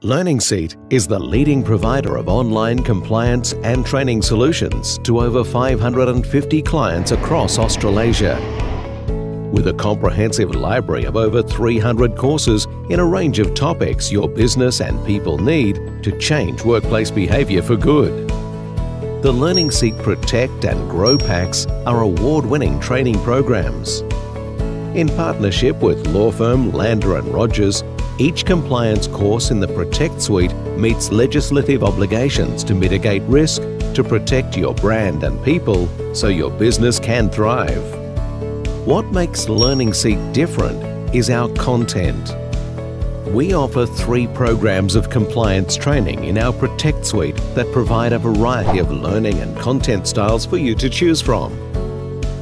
Learning Seat is the leading provider of online compliance and training solutions to over 550 clients across Australasia. With a comprehensive library of over 300 courses in a range of topics your business and people need to change workplace behaviour for good. The Learning Seat Protect and Grow Packs are award-winning training programs. In partnership with law firm Lander & Rogers, each compliance course in the Protect Suite meets legislative obligations to mitigate risk, to protect your brand and people so your business can thrive. What makes Learning Seat different is our content. We offer 3 programs of compliance training in our Protect Suite that provide a variety of learning and content styles for you to choose from,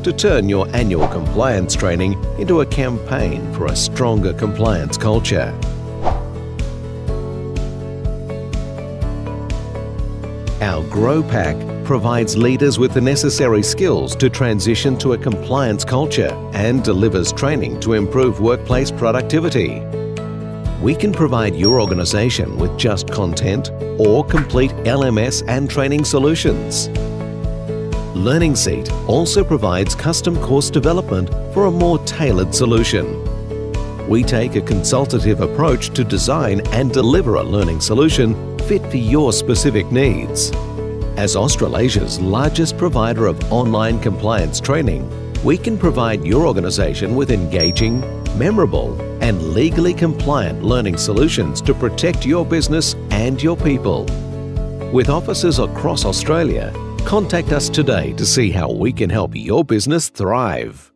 to turn your annual compliance training into a campaign for a stronger compliance culture. Our Grow Pack provides leaders with the necessary skills to transition to a compliance culture and delivers training to improve workplace productivity. We can provide your organisation with just content or complete LMS and training solutions. Learning Seat also provides custom course development for a more tailored solution. We take a consultative approach to design and deliver a learning solution fit for your specific needs. As Australasia's largest provider of online compliance training, we can provide your organisation with engaging, memorable and legally compliant learning solutions to protect your business and your people. With offices across Australia, contact us today to see how we can help your business thrive.